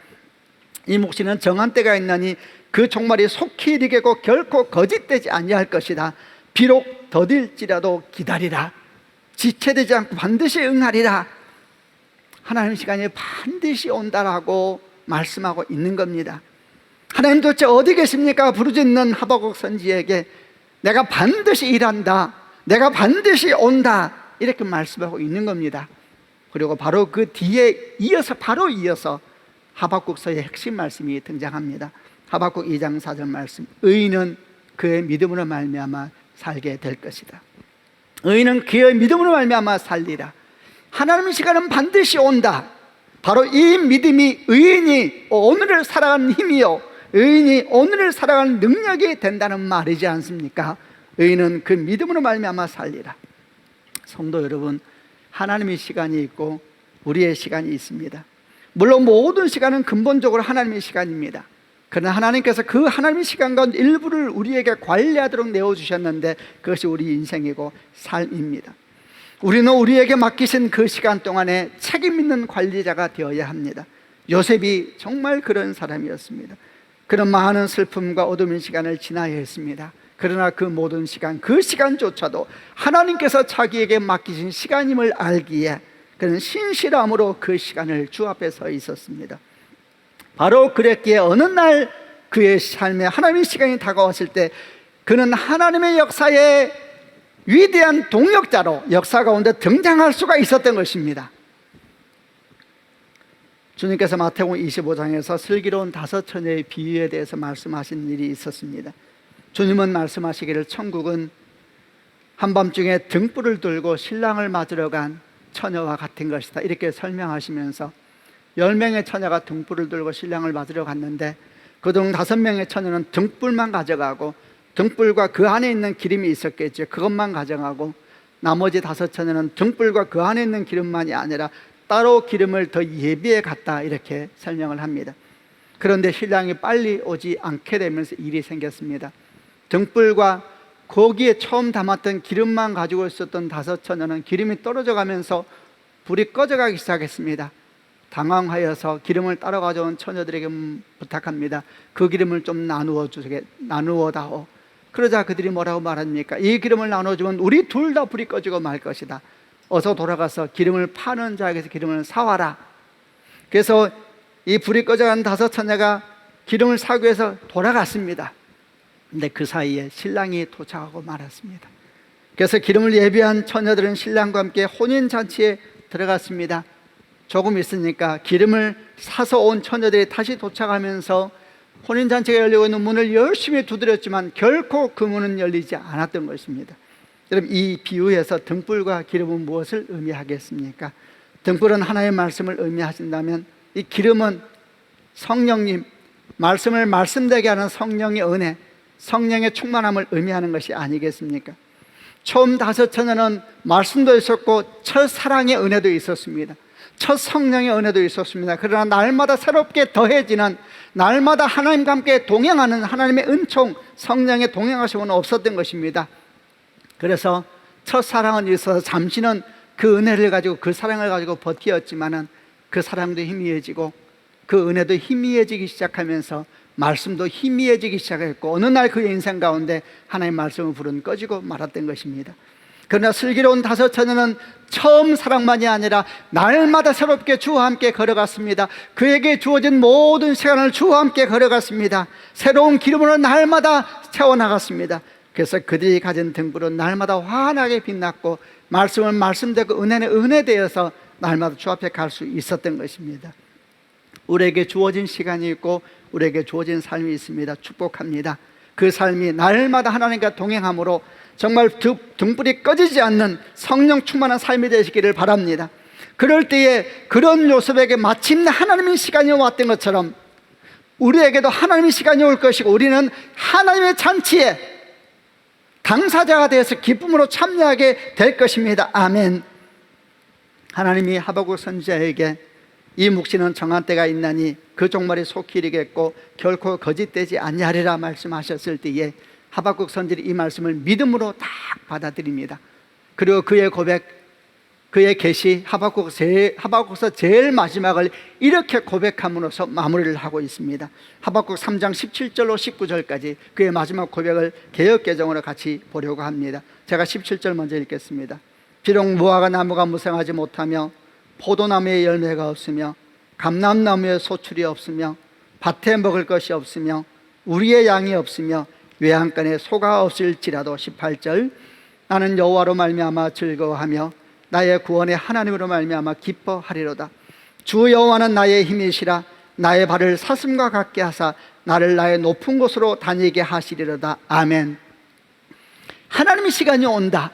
이 묵시는 정한 때가 있나니 그 종말이 속히 이르겠고 결코 거짓되지 아니할 것이다. 비록 더딜지라도 기다리라. 지체되지 않고 반드시 응하리라. 하나님 시간이 반드시 온다라고 말씀하고 있는 겁니다. 하나님 도대체 어디 계십니까? 부르짖는 하박국 선지에게 내가 반드시 일한다, 내가 반드시 온다, 이렇게 말씀하고 있는 겁니다. 그리고 바로 그 뒤에 바로 이어서 하박국서의 핵심 말씀이 등장합니다. 하박국 2장 4절 말씀, 의인은 그의 믿음으로 말미암아 살게 될 것이다. 의인은 그의 믿음으로 말미암아 살리라. 하나님의 시간은 반드시 온다. 바로 이 믿음이 의인이 오늘을 살아가는 힘이요, 의인이 오늘을 살아가는 능력이 된다는 말이지 않습니까? 의인은 그 믿음으로 말미암아 살리라. 성도 여러분, 하나님의 시간이 있고 우리의 시간이 있습니다. 물론 모든 시간은 근본적으로 하나님의 시간입니다. 그러나 하나님께서 그 하나님의 시간 가운데 일부를 우리에게 관리하도록 내어주셨는데 그것이 우리 인생이고 삶입니다. 우리는 우리에게 맡기신 그 시간 동안에 책임 있는 관리자가 되어야 합니다. 요셉이 정말 그런 사람이었습니다. 그런 많은 슬픔과 어둠의 시간을 지나야 했습니다. 그러나 그 모든 시간, 그 시간조차도 하나님께서 자기에게 맡기신 시간임을 알기에 그는 신실함으로 그 시간을 주 앞에 서 있었습니다. 바로 그랬기에 어느 날 그의 삶에 하나님의 시간이 다가왔을 때 그는 하나님의 역사에 위대한 동력자로 역사 가운데 등장할 수가 있었던 것입니다. 주님께서 마태복음 25장에서 슬기로운 5처녀의 비유에 대해서 말씀하신 일이 있었습니다. 주님은 말씀하시기를 천국은 한밤중에 등불을 들고 신랑을 맞으러 간 처녀와 같은 것이다, 이렇게 설명하시면서 10명의 처녀가 등불을 들고 신랑을 맞으러 갔는데 그중 5명의 처녀는 등불만 가져가고 등불과 그 안에 있는 기름이 있었겠죠. 그것만 가져가고 나머지 5처녀는 등불과 그 안에 있는 기름만이 아니라 따로 기름을 더 예비해 갔다, 이렇게 설명을 합니다. 그런데 신랑이 빨리 오지 않게 되면서 일이 생겼습니다. 등불과 거기에 처음 담았던 기름만 가지고 있었던 5처녀는 기름이 떨어져 가면서 불이 꺼져가기 시작했습니다. 당황하여서 기름을 따라 가져온 처녀들에게 부탁합니다. 그 기름을 좀 나누어 다오. 그러자 그들이 뭐라고 말합니까? 이 기름을 나눠주면 우리 둘 다 불이 꺼지고 말 것이다. 어서 돌아가서 기름을 파는 자에게서 기름을 사와라. 그래서 이 불이 꺼져간 5처녀가 기름을 사기 위해서 돌아갔습니다. 근데 그 사이에 신랑이 도착하고 말았습니다. 그래서 기름을 예비한 처녀들은 신랑과 함께 혼인잔치에 들어갔습니다. 조금 있으니까 기름을 사서 온 처녀들이 다시 도착하면서 혼인잔치가 열리고 있는 문을 열심히 두드렸지만 결코 그 문은 열리지 않았던 것입니다. 여러분, 이 비유에서 등불과 기름은 무엇을 의미하겠습니까? 등불은 하나님의 말씀을 의미하신다면 이 기름은 성령님, 말씀을 말씀되게 하는 성령의 은혜, 성령의 충만함을 의미하는 것이 아니겠습니까? 처음 5처녀는 말씀도 있었고 첫 사랑의 은혜도 있었습니다. 첫 성령의 은혜도 있었습니다. 그러나 날마다 새롭게 더해지는, 날마다 하나님과 함께 동행하는 하나님의 은총, 성령의 동행하심은 없었던 것입니다. 그래서 첫 사랑은 있어서 잠시는 그 은혜를 가지고, 그 사랑을 가지고 버티었지만은 그 사랑도 희미해지고 그 은혜도 희미해지기 시작하면서 말씀도 희미해지기 시작했고 어느 날 그의 인생 가운데 하나님의 말씀의 불은 꺼지고 말았던 것입니다. 그러나 슬기로운 5처녀는 처음 사랑만이 아니라 날마다 새롭게 주와 함께 걸어갔습니다. 그에게 주어진 모든 시간을 주와 함께 걸어갔습니다. 새로운 기름으로 날마다 채워나갔습니다. 그래서 그들이 가진 등불은 날마다 환하게 빛났고 말씀은 말씀되고 은혜는 은혜되어서 날마다 주 앞에 갈 수 있었던 것입니다. 우리에게 주어진 시간이 있고 우리에게 주어진 삶이 있습니다. 축복합니다. 그 삶이 날마다 하나님과 동행함으로 정말 등불이 꺼지지 않는 성령 충만한 삶이 되시기를 바랍니다. 그럴 때에 그런 요셉에게 마침내 하나님의 시간이 왔던 것처럼 우리에게도 하나님의 시간이 올 것이고 우리는 하나님의 잔치에 당사자가 되어서 기쁨으로 참여하게 될 것입니다. 아멘. 하나님이 하박국 선지자에게 이 묵시는 정한 때가 있나니 그 종말이 속히 이르겠고 결코 거짓되지 아니하리라 말씀하셨을 때에 하박국 선지자는 이 말씀을 믿음으로 딱 받아들입니다. 그리고 그의 고백, 그의 계시 하박국서 제일 마지막을 이렇게 고백함으로써 마무리를 하고 있습니다. 하박국 3장 17절로 19절까지 그의 마지막 고백을 개역개정으로 같이 보려고 합니다. 제가 17절 먼저 읽겠습니다. 비록 무화과 나무가 무성하지 못하며 포도나무에 열매가 없으며 감람나무에 소출이 없으며 밭에 먹을 것이 없으며 우리의 양이 없으며 외양간에 소가 없을지라도 18절 나는 여호와로 말미암아 즐거워하며 나의 구원의 하나님으로 말미암아 기뻐하리로다. 주 여호와는 나의 힘이시라. 나의 발을 사슴과 같게 하사 나를 나의 높은 곳으로 다니게 하시리로다. 아멘. 하나님의 시간이 온다,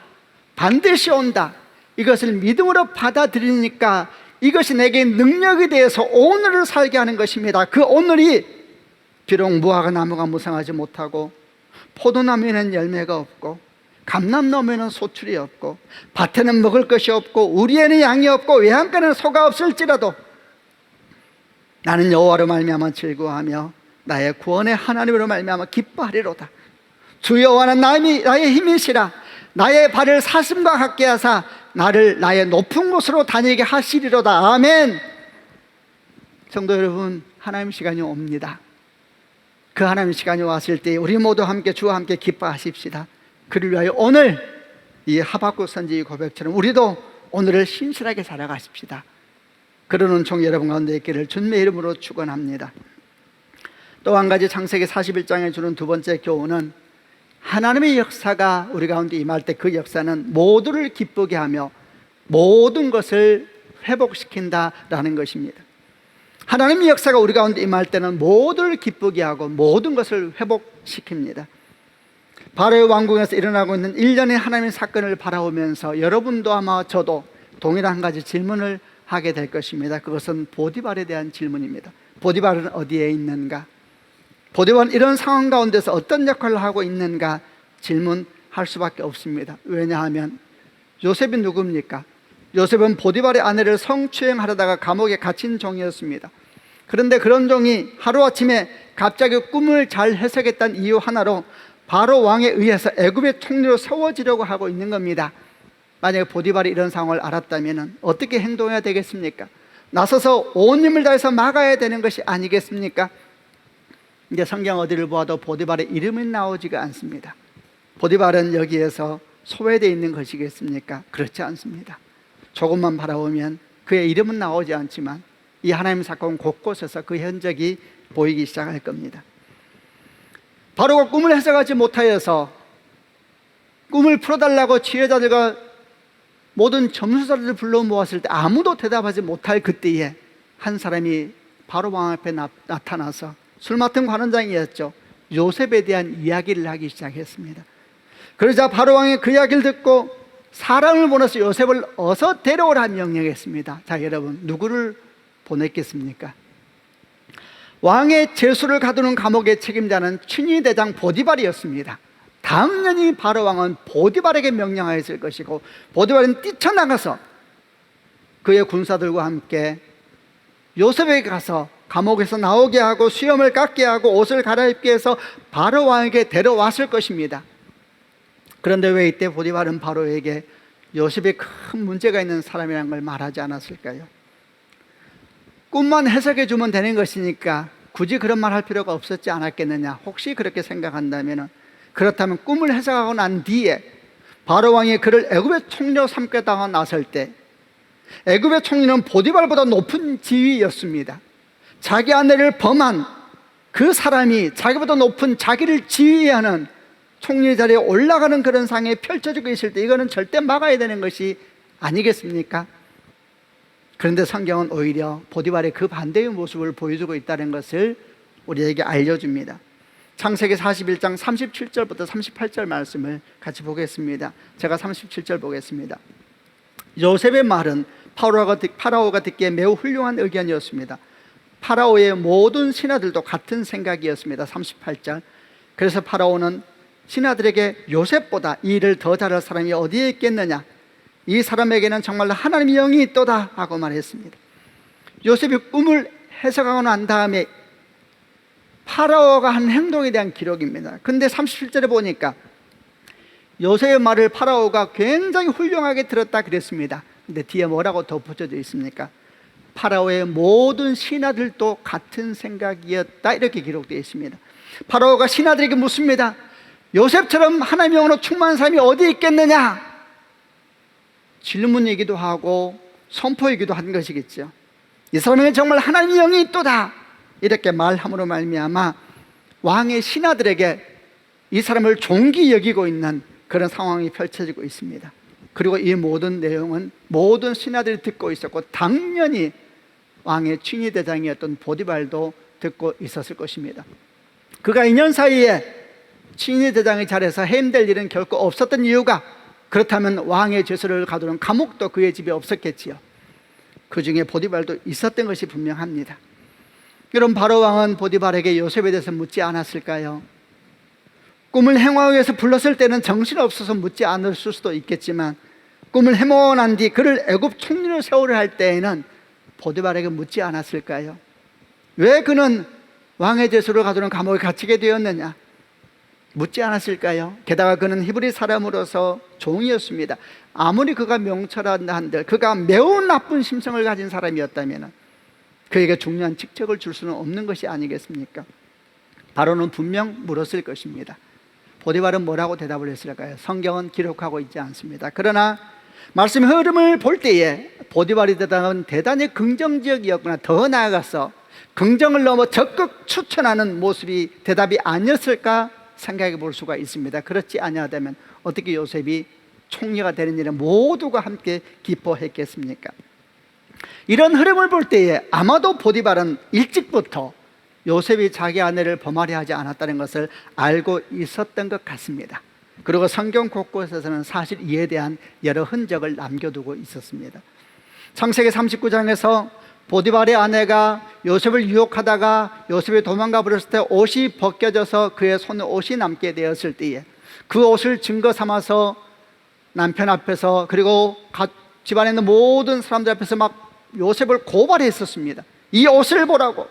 반드시 온다. 이것을 믿음으로 받아들이니까 이것이 내게 능력이 되어서 오늘을 살게 하는 것입니다. 그 오늘이 비록 무화과 나무가 무성하지 못하고 포도나무에는 열매가 없고 감람나무에는 소출이 없고 밭에는 먹을 것이 없고 우리에는 양이 없고 외양간에는 소가 없을지라도 나는 여호와로 말미암아 즐거워하며 나의 구원의 하나님으로 말미암아 기뻐하리로다. 주 여호와는 나의 힘이시라. 나의 발을 사슴과 같게 하사 나를 나의 높은 곳으로 다니게 하시리로다. 아멘. 성도 여러분, 하나님의 시간이 옵니다. 그 하나님의 시간이 왔을 때 우리 모두 함께 주와 함께 기뻐하십시다. 그를 위하여 오늘 이 하박국 선지의 고백처럼 우리도 오늘을 신실하게 살아가십시다. 그러는 종 여러분 가운데 있기를 주님의 이름으로 축원합니다. 또 한 가지 창세기 41장에 주는 두 번째 교훈은 하나님의 역사가 우리 가운데 임할 때 그 역사는 모두를 기쁘게 하며 모든 것을 회복시킨다라는 것입니다. 하나님의 역사가 우리 가운데 임할 때는 모두를 기쁘게 하고 모든 것을 회복시킵니다. 바로의 왕궁에서 일어나고 있는 일련의 하나님의 사건을 바라보면서 여러분도 아마 저도 동일한 한 가지 질문을 하게 될 것입니다. 그것은 보디발에 대한 질문입니다. 보디발은 어디에 있는가? 보디발은 이런 상황 가운데서 어떤 역할을 하고 있는가 질문할 수밖에 없습니다. 왜냐하면 요셉이 누굽니까? 요셉은 보디발의 아내를 성추행하려다가 감옥에 갇힌 종이었습니다. 그런데 그런 종이 하루아침에 갑자기 꿈을 잘 해석했다는 이유 하나로 바로 왕에 의해서 애굽의 총리로 세워지려고 하고 있는 겁니다. 만약에 보디발이 이런 상황을 알았다면 어떻게 행동해야 되겠습니까? 나서서 온 힘을 다해서 막아야 되는 것이 아니겠습니까? 이제 성경 어디를 보아도 보디발의 이름이 나오지가 않습니다. 보디발은 여기에서 소외되어 있는 것이겠습니까? 그렇지 않습니다. 조금만 바라보면 그의 이름은 나오지 않지만 이 하나님의 사건 곳곳에서 그 흔적이 보이기 시작할 겁니다. 바로가 꿈을 해석하지 못하여서 꿈을 풀어달라고 지혜자들과 모든 점수자들을 불러 모았을 때 아무도 대답하지 못할 그때에 한 사람이 바로 왕 앞에 나타나서 술 맡은 관원장이었죠. 요셉에 대한 이야기를 하기 시작했습니다. 그러자 바로 왕이 그 이야기를 듣고 사람을 보내서 요셉을 어서 데려오라 명령했습니다. 자, 여러분, 누구를 보냈겠습니까? 왕의 제수를 가두는 감옥의 책임자는 친위대장 보디발이었습니다. 당연히 바로 왕은 보디발에게 명령하였을 것이고 보디발은 뛰쳐나가서 그의 군사들과 함께 요셉에게 가서 감옥에서 나오게 하고 수염을 깎게 하고 옷을 갈아입게 해서 바로 왕에게 데려왔을 것입니다. 그런데 왜 이때 보디발은 바로에게 요셉에 큰 문제가 있는 사람이라는 걸 말하지 않았을까요? 꿈만 해석해 주면 되는 것이니까 굳이 그런 말 할 필요가 없었지 않았겠느냐. 혹시 그렇게 생각한다면 그렇다면 꿈을 해석하고 난 뒤에 바로 왕이 그를 애굽의 총리로 삼겠다고 나설 때 애굽의 총리는 보디발보다 높은 지위였습니다. 자기 아내를 범한 그 사람이 자기보다 높은 자기를 지휘하는 총리 자리에 올라가는 그런 상황이 펼쳐지고 있을 때 이거는 절대 막아야 되는 것이 아니겠습니까? 그런데 성경은 오히려 보디발의 그 반대의 모습을 보여주고 있다는 것을 우리에게 알려줍니다. 창세기 41장 37절부터 38절 말씀을 같이 보겠습니다. 제가 37절 보겠습니다. 요셉의 말은 파라오가 듣기에 매우 훌륭한 의견이었습니다. 파라오의 모든 신하들도 같은 생각이었습니다. 38절. 그래서 파라오는 신하들에게 요셉보다 이 일을 더 잘할 사람이 어디에 있겠느냐, 이 사람에게는 정말로 하나님의 영이 있도다 하고 말했습니다. 요셉이 꿈을 해석하고 난 다음에 파라오가 한 행동에 대한 기록입니다. 근데 37절에 보니까 요셉의 말을 파라오가 굉장히 훌륭하게 들었다 그랬습니다. 근데 뒤에 뭐라고 덧붙여져 있습니까? 파라오의 모든 신하들도 같은 생각이었다, 이렇게 기록되어 있습니다. 파라오가 신하들에게 묻습니다. 요셉처럼 하나님의 영으로 충만한 사람이 어디 있겠느냐? 질문이기도 하고 선포이기도 한 것이겠죠. 이 사람에게 정말 하나님의 영이 있도다, 이렇게 말함으로 말미암아 왕의 신하들에게 이 사람을 존귀 여기고 있는 그런 상황이 펼쳐지고 있습니다. 그리고 이 모든 내용은 모든 신하들이 듣고 있었고 당연히 왕의 친위대장이었던 보디발도 듣고 있었을 것입니다. 그가 2년 사이에 친위대장의 자리에서 해임될 일은 결코 없었던 이유가, 그렇다면 왕의 죄수를 가두는 감옥도 그의 집에 없었겠지요. 그 중에 보디발도 있었던 것이 분명합니다. 여러분, 바로 왕은 보디발에게 요셉에 대해서 묻지 않았을까요? 꿈을 행하기 위해서 불렀을 때는 정신없어서 묻지 않았을 수도 있겠지만, 꿈을 해몽하고 난 뒤 그를 애굽 총리로 세우려 할 때에는 보디발에게 묻지 않았을까요? 왜 그는 왕의 죄수를 가두는 감옥에 갇히게 되었느냐? 묻지 않았을까요? 게다가 그는 히브리 사람으로서 종이었습니다. 아무리 그가 명철한다 한들 그가 매우 나쁜 심성을 가진 사람이었다면 그에게 중요한 직책을 줄 수는 없는 것이 아니겠습니까? 바로는 분명 물었을 것입니다. 보디발은 뭐라고 대답을 했을까요? 성경은 기록하고 있지 않습니다. 그러나 말씀의 흐름을 볼 때에 보디발의 대답은 대단히 긍정적이었구나, 더 나아가서 긍정을 넘어 적극 추천하는 모습이 대답이 아니었을까 생각해 볼 수가 있습니다. 그렇지 아니하다면 어떻게 요셉이 총리가 되는 일에 모두가 함께 기뻐했겠습니까? 이런 흐름을 볼 때에 아마도 보디발은 일찍부터 요셉이 자기 아내를 범하려 하지 않았다는 것을 알고 있었던 것 같습니다. 그리고 성경 곳곳에서는 사실 이에 대한 여러 흔적을 남겨두고 있었습니다. 창세기 39장에서 보디발의 아내가 요셉을 유혹하다가 요셉이 도망가 버렸을 때 옷이 벗겨져서 그의 손에 옷이 남게 되었을 때에 그 옷을 증거 삼아서 남편 앞에서 그리고 집안에 있는 모든 사람들 앞에서 막 요셉을 고발했었습니다. 이 옷을 보라고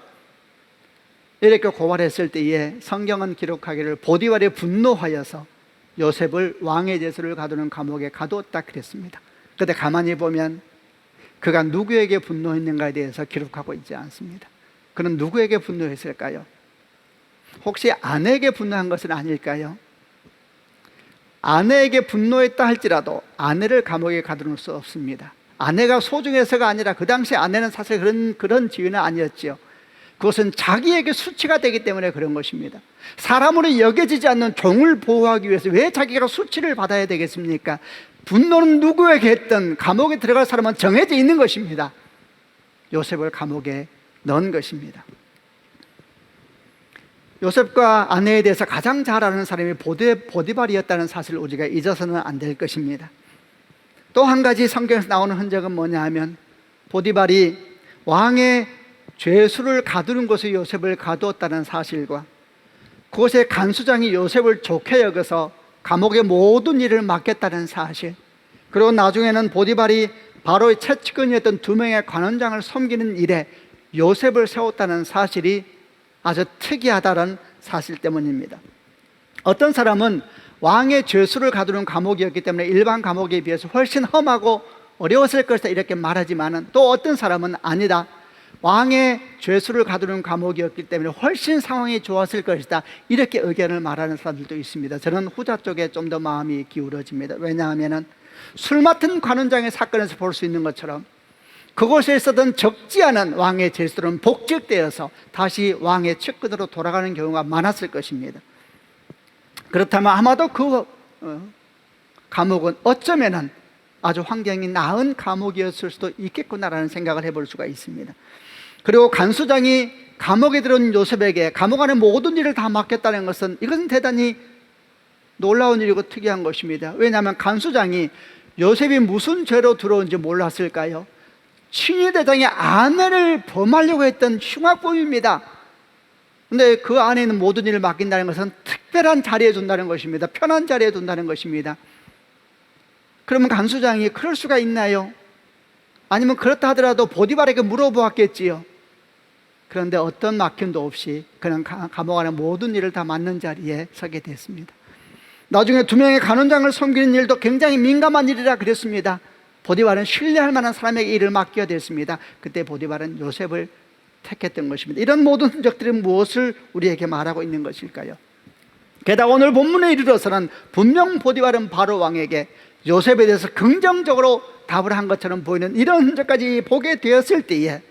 이렇게 고발했을 때에 성경은 기록하기를 보디발이 분노하여서 요셉을 왕의 제수를 가두는 감옥에 가두었다 그랬습니다. 그런데 가만히 보면 그가 누구에게 분노했는가에 대해서 기록하고 있지 않습니다. 그는 누구에게 분노했을까요? 혹시 아내에게 분노한 것은 아닐까요? 아내에게 분노했다 할지라도 아내를 감옥에 가두는 수 없습니다. 아내가 소중해서가 아니라 그 당시 아내는 사실 그런 지위는 아니었지요. 그것은 자기에게 수치가 되기 때문에 그런 것입니다. 사람으로 여겨지지 않는 종을 보호하기 위해서 왜 자기가 수치를 받아야 되겠습니까? 분노는 누구에게 했든 감옥에 들어갈 사람은 정해져 있는 것입니다. 요셉을 감옥에 넣은 것입니다. 요셉과 아내에 대해서 가장 잘 아는 사람이 보디발이었다는 사실을 우리가 잊어서는 안 될 것입니다. 또 한 가지 성경에서 나오는 흔적은 뭐냐 하면 보디발이 왕의 죄수를 가두는 곳에 요셉을 가두었다는 사실과 그곳의 간수장이 요셉을 좋게 여겨서 감옥의 모든 일을 맡겠다는 사실, 그리고 나중에는 보디발이 바로의 채찍근이었던 2명의 관원장을 섬기는 일에 요셉을 세웠다는 사실이 아주 특이하다는 사실 때문입니다. 어떤 사람은 왕의 죄수를 가두는 감옥이었기 때문에 일반 감옥에 비해서 훨씬 험하고 어려웠을 것이다 이렇게 말하지만, 또 어떤 사람은 아니다, 왕의 죄수를 가두는 감옥이었기 때문에 훨씬 상황이 좋았을 것이다 이렇게 의견을 말하는 사람들도 있습니다. 저는 후자 쪽에 좀 더 마음이 기울어집니다. 왜냐하면 술 맡은 관원장의 사건에서 볼 수 있는 것처럼 그곳에 있었던 적지 않은 왕의 죄수들은 복직되어서 다시 왕의 측근으로 돌아가는 경우가 많았을 것입니다. 그렇다면 아마도 그 감옥은 어쩌면은 아주 환경이 나은 감옥이었을 수도 있겠구나라는 생각을 해볼 수가 있습니다. 그리고 간수장이 감옥에 들어온 요셉에게 감옥 안에 모든 일을 다 맡겼다는 것은, 이것은 대단히 놀라운 일이고 특이한 것입니다. 왜냐하면 간수장이 요셉이 무슨 죄로 들어온지 몰랐을까요? 친위대장의 아내를 범하려고 했던 흉악범입니다. 근데 그 안에 있는 모든 일을 맡긴다는 것은 특별한 자리에 둔다는 것입니다. 편한 자리에 둔다는 것입니다. 그러면 간수장이 그럴 수가 있나요? 아니면 그렇다 하더라도 보디발에게 물어보았겠지요. 그런데 어떤 막힘도 없이 그는 감옥 안에 모든 일을 다 맡는 자리에 서게 됐습니다. 나중에 2명의 간원장을 섬기는 일도 굉장히 민감한 일이라 그랬습니다. 보디발은 신뢰할 만한 사람에게 일을 맡겨야 됐습니다. 그때 보디발은 요셉을 택했던 것입니다. 이런 모든 흔적들은 무엇을 우리에게 말하고 있는 것일까요? 게다가 오늘 본문에 이르러서는 분명 보디발은 바로 왕에게 요셉에 대해서 긍정적으로 답을 한 것처럼 보이는 이런 흔적까지 보게 되었을 때에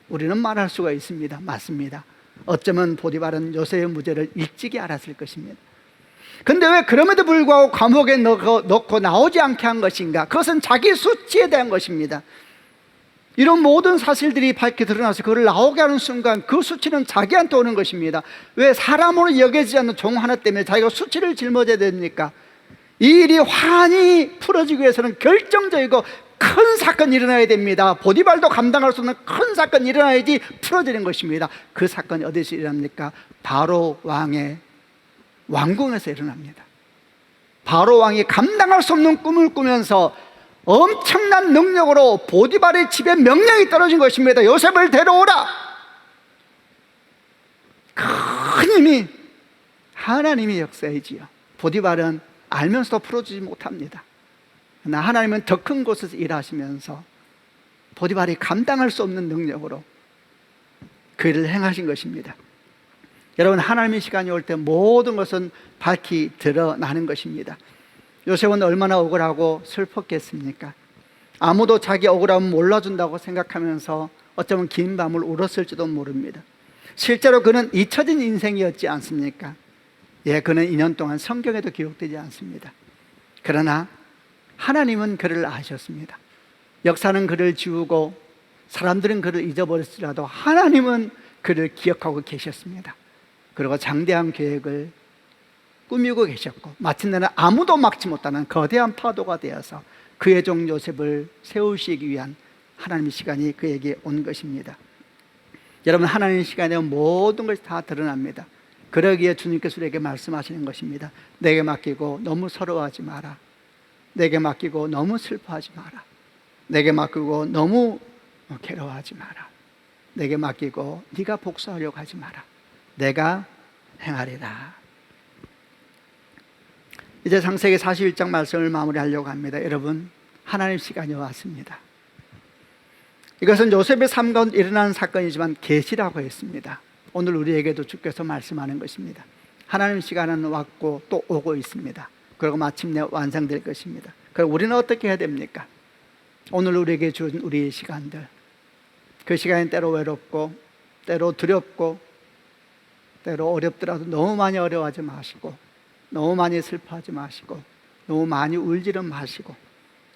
우리는 말할 수가 있습니다. 맞습니다. 어쩌면 보디발은 요셉의 무죄를 일찍이 알았을 것입니다. 근데 왜 그럼에도 불구하고 감옥에 넣고 나오지 않게 한 것인가? 그것은 자기 수치에 대한 것입니다. 이런 모든 사실들이 밝게 드러나서 그를 나오게 하는 순간 그 수치는 자기한테 오는 것입니다. 왜 사람으로 여겨지지 않는 종 하나 때문에 자기가 수치를 짊어져야 됩니까? 이 일이 환히 풀어지기 위해서는 결정적이고 큰 사건이 일어나야 됩니다. 보디발도 감당할 수 없는 큰 사건이 일어나야지 풀어지는 것입니다. 그 사건이 어디서 일어납니까? 바로 왕의 왕궁에서 일어납니다. 바로 왕이 감당할 수 없는 꿈을 꾸면서 엄청난 능력으로 보디발의 집에 명령이 떨어진 것입니다. 요셉을 데려오라. 큰 힘이 하나님의 역사이지요. 보디발은 알면서도 풀어주지 못합니다. 그러나 하나님은 더 큰 곳에서 일하시면서 보디발이 감당할 수 없는 능력으로 그 일을 행하신 것입니다. 여러분, 하나님의 시간이 올 때 모든 것은 밝히 드러나는 것입니다. 요셉은 얼마나 억울하고 슬펐겠습니까? 아무도 자기 억울함을 몰라준다고 생각하면서 어쩌면 긴 밤을 울었을지도 모릅니다. 실제로 그는 잊혀진 인생이었지 않습니까? 예, 그는 2년 동안 성경에도 기록되지 않습니다. 그러나 하나님은 그를 아셨습니다. 역사는 그를 지우고 사람들은 그를 잊어버렸을지라도 하나님은 그를 기억하고 계셨습니다. 그리고 장대한 계획을 꾸미고 계셨고 마침내는 아무도 막지 못하는 거대한 파도가 되어서 그의 종 요셉을 세우시기 위한 하나님의 시간이 그에게 온 것입니다. 여러분, 하나님의 시간에 모든 것이 다 드러납니다. 그러기에 주님께서 우리에게 말씀하시는 것입니다. 내게 맡기고 너무 서러워하지 마라. 내게 맡기고 너무 슬퍼하지 마라. 내게 맡기고 너무 괴로워하지 마라. 내게 맡기고 네가 복수하려고 하지 마라. 내가 행하리라. 이제 창세기 41장 말씀을 마무리하려고 합니다. 여러분, 하나님 시간이 왔습니다. 이것은 요셉의 삶 가운데 일어나는 사건이지만 계시라고 했습니다. 오늘 우리에게도 주께서 말씀하는 것입니다. 하나님 시간은 왔고 또 오고 있습니다. 그리고 마침내 완성될 것입니다. 그럼 우리는 어떻게 해야 됩니까? 오늘 우리에게 준 우리의 시간들, 그 시간이 때로 외롭고 때로 두렵고 때로 어렵더라도 너무 많이 어려워하지 마시고 너무 많이 슬퍼하지 마시고 너무 많이 울지는 마시고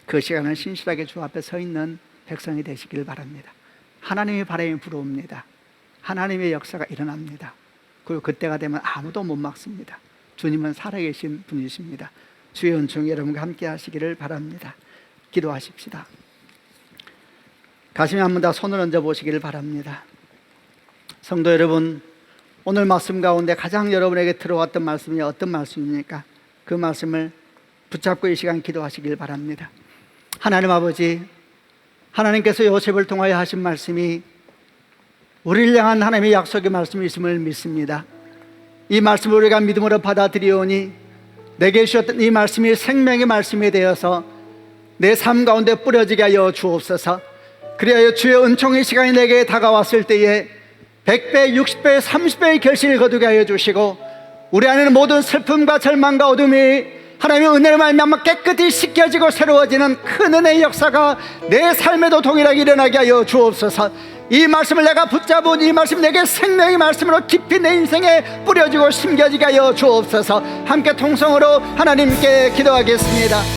그 시간을 신실하게 주 앞에 서 있는 백성이 되시길 바랍니다. 하나님의 바람이 불어옵니다. 하나님의 역사가 일어납니다. 그리고 그때가 되면 아무도 못 막습니다. 주님은 살아계신 분이십니다. 주의 은총 여러분과 함께 하시기를 바랍니다. 기도하십시다. 가슴에 한 번 더 손을 얹어 보시기를 바랍니다. 성도 여러분, 오늘 말씀 가운데 가장 여러분에게 들어왔던 말씀이 어떤 말씀입니까? 그 말씀을 붙잡고 이 시간 기도하시길 바랍니다. 하나님 아버지, 하나님께서 요셉을 통하여 하신 말씀이 우리를 향한 하나님의 약속의 말씀이 있음을 믿습니다. 이 말씀을 우리가 믿음으로 받아들이오니 내게 주셨던 이 말씀이 생명의 말씀이 되어서 내 삶 가운데 뿌려지게 하여 주옵소서. 그리하여 주의 은총의 시간이 내게 다가왔을 때에 100배, 60배, 30배의 결실을 거두게 하여 주시고 우리 안에는 모든 슬픔과 절망과 어둠이 하나님의 은혜로 말미암아 깨끗이 씻겨지고 새로워지는 큰 은혜의 역사가 내 삶에도 동일하게 일어나게 하여 주옵소서. 이 말씀을 내가 붙잡은 이 말씀 내게 생명의 말씀으로 깊이 내 인생에 뿌려지고 심겨지게 하여 주옵소서. 함께 통성으로 하나님께 기도하겠습니다.